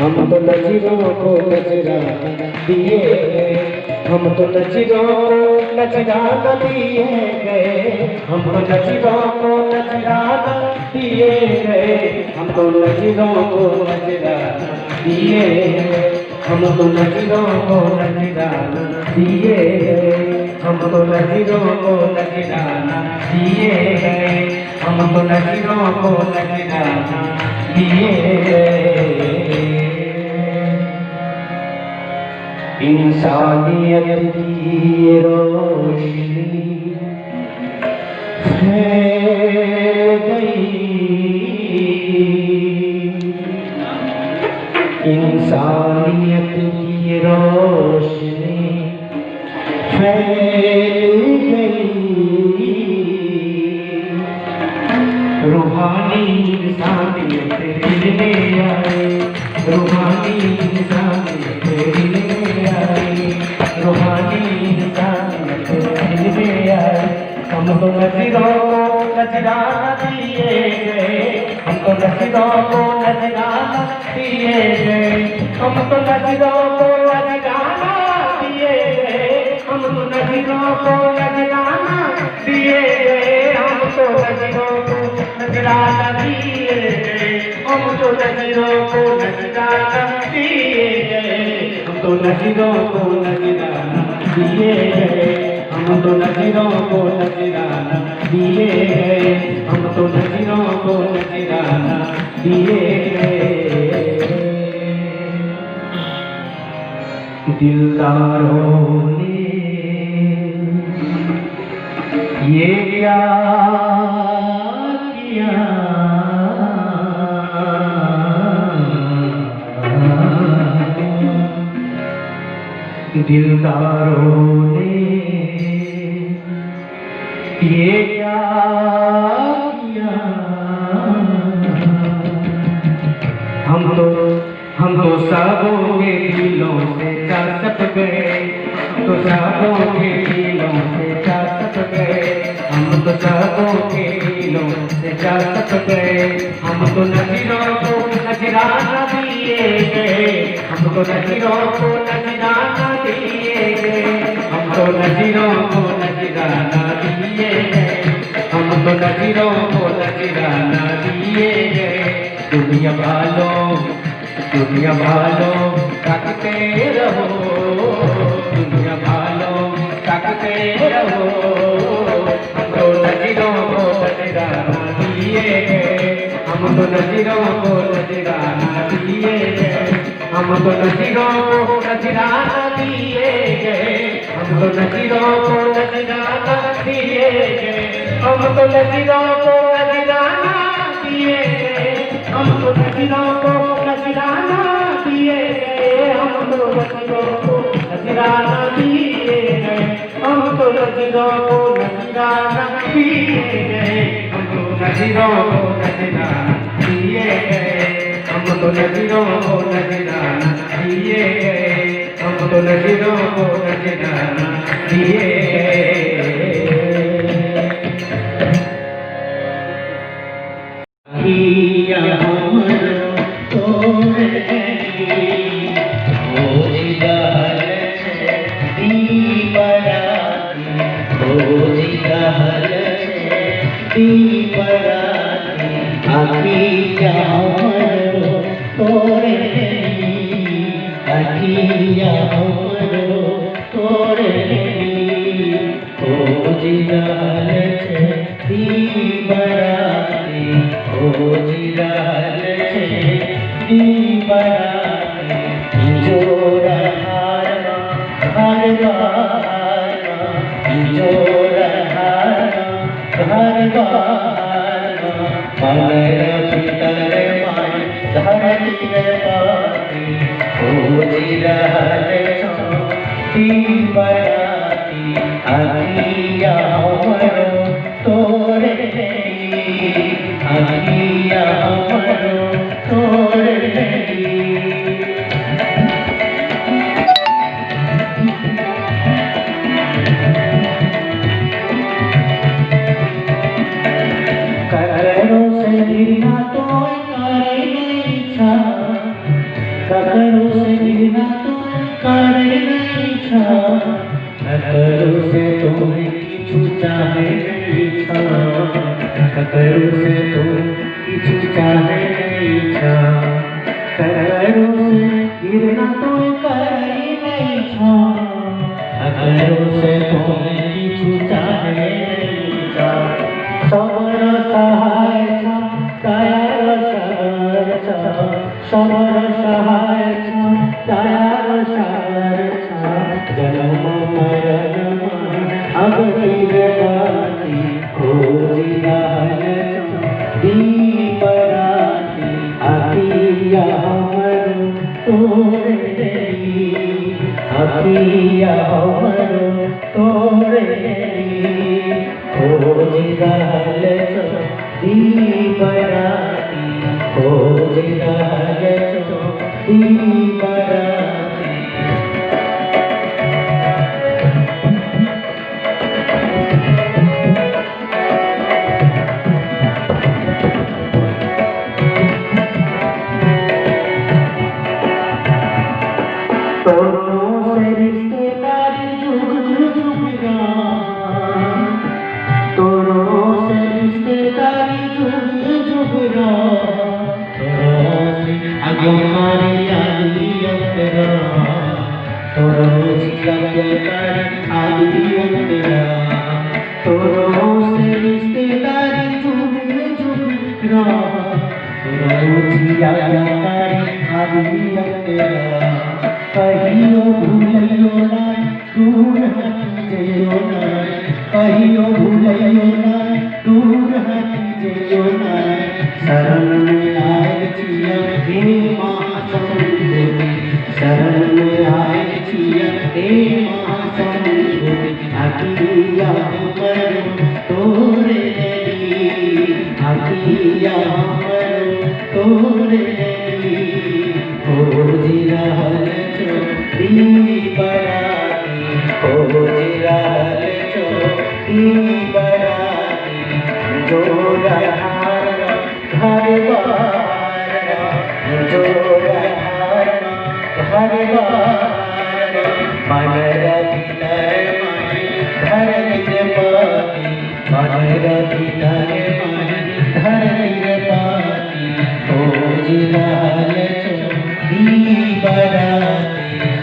हम तो नजरों को नजराना दिए गए, हम तो नजरों को नजराना दिए गए, हम तो नजरों को नजराना दिए गए, हम तो नजरों को नजराना दिए गए, हम तो नजरों को नजराना दिए गए, हम तो नजरों को नजराना दिए गए, हम तो नजरों को नजराना दिए गए। इंसानियत की रोशनी फैल गई, इंसानियत की रोशनी फैल गई, रूहानी इंसानियत दिल में आए, रूहानी इंसानियत दिल में आए, रूहानी इंसानियत दिल में आए। हम तो नजरों को नजराना दिए गए, हम तो नजरों को नजराना दिए गए, हम तो नजरों को नजराना दिए गए, हम तो नजरों को नजराना दिए गए, हम तो नजरों को नजराना दिए गए, हम तो नजरों को नजराना दिए गए, हम तो नजरों को नजराना दिए गए, हम तो नजरों को नजराना दिए गए, हम तो नजरों को नजराना दिए गए। दिलदारों ने ये क्या किया, दिलदारों ने ये क्या किया, हम तो सबों के दिलों से जा सक गए, हम तो सबों के दिलों से जा सक गए, हम तो सबों के दिलों से जा सक गए, हम तो नजरों को नजराना दिए गए, हम तो नजरों को नजराना दिए गए, हम तो नजरों को नजराना दिए गए, हम तो नजरों को नजराना दिए गए। दुनिया भालो ताकते रहो, दुनिया भालो ताकते रहो, हम तो नजरों को नजराना दिए गए, हम तो नजरों को नजराना दिए गए, हम तो नजरों को नजराना दिए गए, हम तो नजरों को नजराना दिए गए, हम तो नजरों को नजराना दिए गए, हम तो नजरों को नजराना दिए गए, हम तो नजरों को नजराना दिए गए, हम तो नजरों को नजराना दिए गए, हम तो नजरों को नजराना दिए गए, हम तो नजरों को नजराना दिए गए, हम तो नजरों को नजराना दिए गए। ककरो से गिरना तो करे नहीं छा, ककरो से तुम्हें किछु चाहे नहीं छा, ककरो से तुम किछु चाहे नहीं छा, ककरो से गिरना तो करे नहीं छा, ककरो से तुम्हें किछु चाहे नहीं छा, समर सहाय छा दयाल सागर छा, समर सहाय छा दयाल सागर छा, जन्म मरण अगति जगति खोजी रहल दीप राति अखिया हमर तोरे देई, अखिया हमर तोरे देई, खोजी रहल दीप राति खोजी रहल दीप राति। तोरों से रिश्तेदारी जुग जुगरा, तोरों से रिश्तेदारी जुग जुगरा, तोरों से अज्ञानी आदि अंतरा, तोरों से अज्ञानी आदि अंतरा, तोरों से रिश्तेदारी जुग जुगरा, तोरों से अज्ञानी आदि अंतरा, कहियो भूलियो ना दूर हटी जइयो ना, कहियो भूलियो ना दूर हटी जइयो ना, शरण में आए छिया हे महासमुद्र, शरण में आए छिया हे महासमुद्र, अखिया हमर तोरे देई, अखिया हमर तोरे देई, खोजी रहल दीप राति खोजी रहल दीप राति, जोरा हारना घर बारना, जोरा हारना घर बारना, मन रवितर माही धर निरपाती, मन रवितर माही धर निरपाती, खोजी रहल दीप राति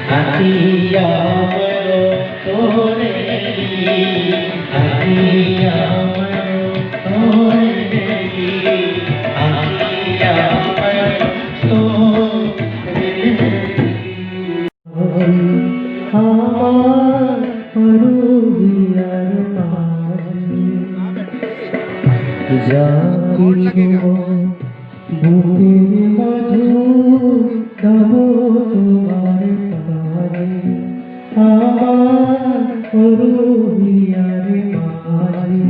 अखिया हमरो तोरे देई, अखिया हमरो तोरे देई, अखिया हमरो तोरे देई, हमार रूहियर पारी जाकी हो भूखे मधु कहो तुम्हारे पारी, हमार रूहियर पारी,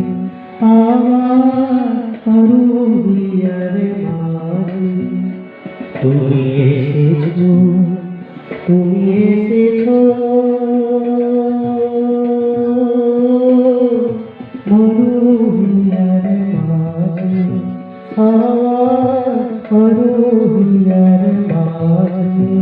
हमार रूहियर पारी, तुम ऐसे जो तुम ऐसे छो रूहियर पारी, हमार रूहियर पारी।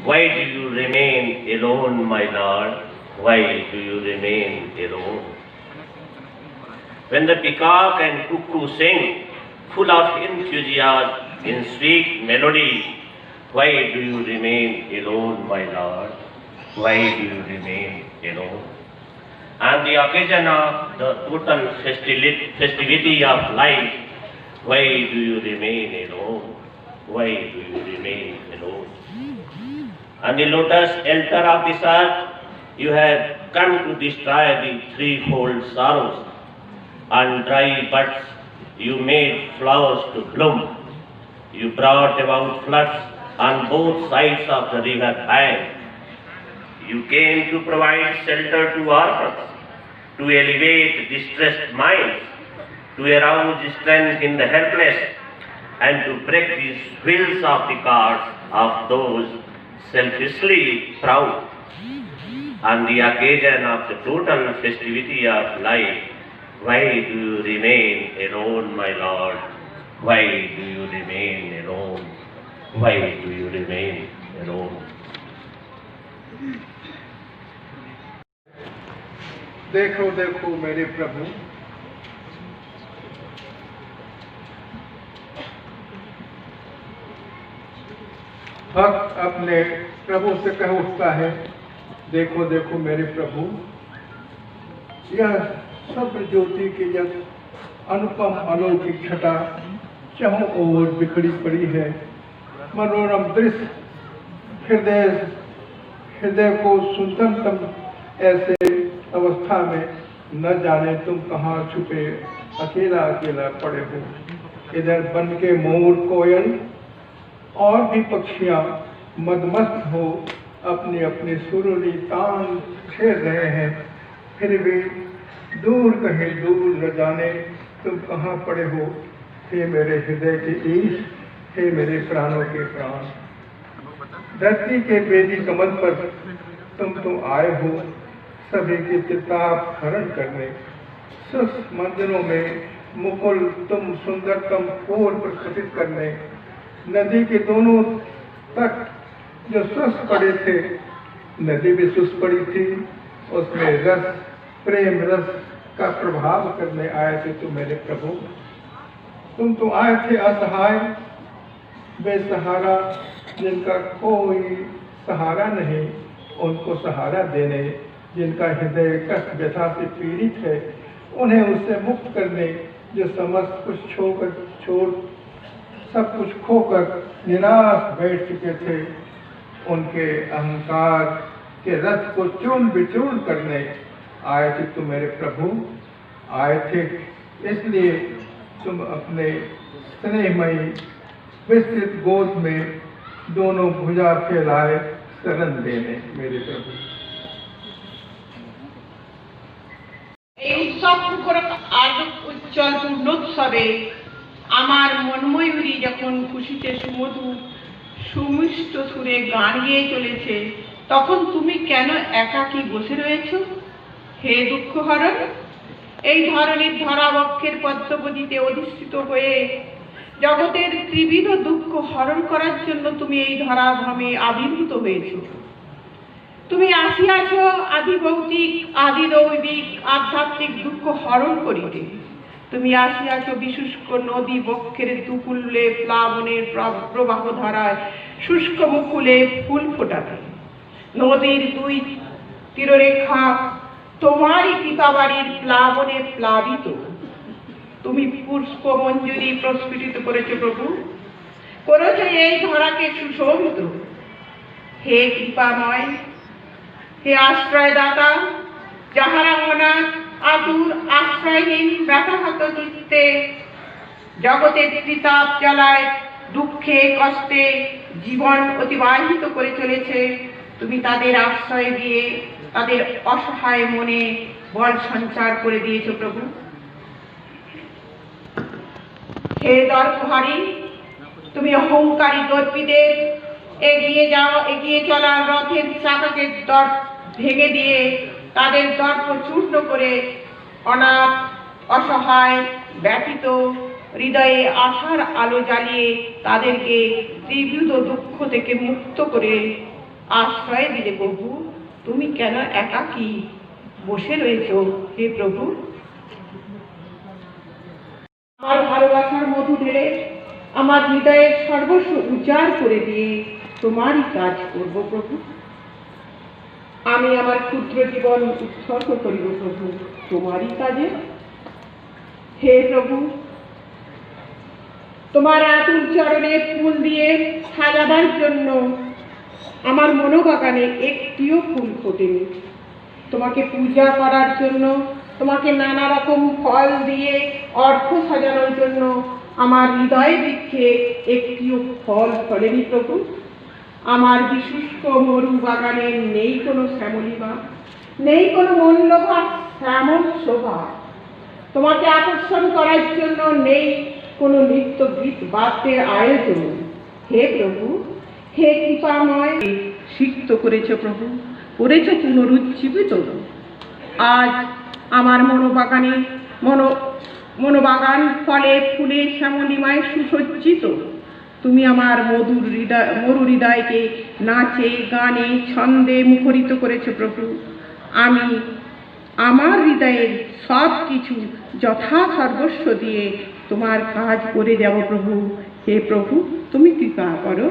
Why do you remain alone, my Lord? Why do you remain alone? When the peacock and cuckoo sing, full of enthusiasm in sweet melody, why do you remain alone, my Lord? Why do you remain alone? On the occasion of the total festivity of life, why do you remain alone? Why do you remain alone? On the lotus altar of this earth, you have come to destroy the threefold sorrows. On dry buds, you made flowers to bloom. You brought about floods on both sides of the river bank. You came to provide shelter to orphans, to elevate distressed minds, to arouse strength in the helpless, and to break the wheels of the cars of those selfishly proud. On the occasion of the total festivity of life, why do you remain alone, my Lord? Why do you remain alone? Why do you remain alone? देखो देखो मेरे प्रभु, भक्त अपने प्रभु से कह उठता है, देखो देखो मेरे प्रभु, यह सब ज्योति की जब अनुपम अलौकिक छटा चारों ओर बिखरी पड़ी है। मनोरम दृश्य हृदय को सुंदरतम ऐसे अवस्था में न जाने तुम कहाँ छुपे अकेला अकेला पड़े हो। इधर बन के मोर कोयल और भी पक्षियाँ मदमस्त हो अपनी अपनी सुरीली तान छेड़ रहे हैं, फिर भी दूर कहीं दूर न जाने तुम कहाँ पड़े हो। हे मेरे हृदय के ईश, हे मेरे प्राणों के प्राण, धरती के बेदी कमल पर तुम आए हो सभी की चिताप हरण करने। सुस मंदिरों में मुकुल तुम सुंदरतम फूल प्रस्फुटित करने। नदी के दोनों तट जो सुस्त पड़े थे, नदी भी सुस्त पड़ी थी, उसमें रस प्रेम रस का प्रभाव करने आए थे तुम मेरे प्रभु। तुम तो आए थे असहाय बेसहारा, जिनका कोई सहारा नहीं, उनको सहारा देने। जिनका हृदय कष्ट व्यथा से पीड़ित है, उन्हें उससे मुक्त करने। जो समस्त कुछ छोड़ सब कुछ खोकर निराश बैठ चुके थे, उनके अहंकार के रथ को चूर्ण विचूर्ण करने आए थे तुम मेरे प्रभु। आए थे इसलिए तुम अपने स्नेहमयी विस्तृत गोद में दोनों भुजा फैलाए शरण देने मेरे प्रभु। এই উৎসব মুখর আলোক উজ্জ্বল পূর্ণোৎসবে আমার মনময়ূরী যখন খুশিতে সুমধুর সুমিষ্ট সুরে গান গেয়ে চলেছে, তখন তুমি কেন একাকী বসে রয়েছ? হে দুঃখহরণ, এই ধরনের ধরাবক্ষের পদ্মপদিতে অধিষ্ঠিত হয়ে জগতের ত্রিবিধ দুঃখ হরণ করার জন্য তুমি এই ধরাধামে আবির্ভূত হয়েছ। তুমি আসিয়াছ আদি ভৌতিক, আদি দৈবিক, আধ্যাত্মিক দুঃখ হরণ করিতে। তুমি আসিয়াছ বিশুষ্ক নদী বক্ষের দুকুলে প্লাবনের প্রবাহ ধারায় শুষ্ক মুকুলে ফুল ফোটাতে। নদীর দুই তীররেখা তোমারই কৃপাবাড়ির প্লাবনে প্লাবিত। তুমি পুষ্প মঞ্জুরি প্রস্ফুটিত করেছ প্রভু, করেছ এই ধরাকে সুশোভিত। হে কৃপাময়, হে আশ্রয়দাতা, যাহারা অনাথ আতুর আশ্রয়হীন ব্যথাহত চিত্তে জগতের ত্রিতাপ জ্বালায় দুঃখে কষ্টে জীবন অতিবাহিত করে চলেছে, তুমি তাদের আশ্রয় দিয়ে তাদের অসহায় মনে বল সঞ্চার করে দিয়েছ প্রভু। হে দর্পহারী, তুমি অহংকারী দর্পীদের এগিয়ে চলার রথের চাকাকে ভেঙে দিয়ে তাদের দর্প চূর্ণ করে অনাথ অসহায় ব্যথিত হৃদয়ে আশার আলো জ্বালিয়ে তাদেরকে ত্রিবিধ দুঃখ থেকে মুক্ত করে আশ্রয় দিলে প্রভু। তুমি কেন একাকী বসে রয়েছ হে প্রভু? আমার ভালোবাসার মধু ঢেলে আমার হৃদয়ের সর্বস্ব উজাড় করে দিয়ে তোমারই কাজ করব প্রভু। আমি আমার ক্ষুদ্র জীবন উৎসর্গ করিব প্রভু তোমারই কাজে। হে প্রভু, তোমার আতুর চরণে ফুল দিয়ে সাজাবার জন্য আমার মনোবাগানে একটিও ফুল ফোটেনি। তোমাকে পূজা করার জন্য, তোমাকে নানা রকম ফল দিয়ে অর্থ সাজানোর জন্য আমার হৃদয় বৃক্ষে একটিও ফল ফলেনি প্রভু। আমার বিশুষ্ক মরু বাগানে নেই কোনো শ্যামলিমা, নেই কোনো মূল্যবান শ্যামল শোভা। তোমাকে আকর্ষণ করার জন্য নেই কোনো নৃত্য গীত বাদ্যের আয়োজন। হে প্রভু, হে কৃপাময়, সিক্ত করেছ প্রভু, করেছ পুনরুজ্জীবিত। আজ আমার মনোবাগান ফলে ফুলে শ্যামলিমায় সুসজ্জিত। তুমি আমার মরু হৃদয়কে নাচে গানে ছন্দে মুখরিত করেছ প্রভু। আমি আমার হৃদয়ের সব কিছু যথা সর্বস্ব দিয়ে তোমার কাজ করে যাব প্রভু। হে প্রভু, তুমি কৃপা করো।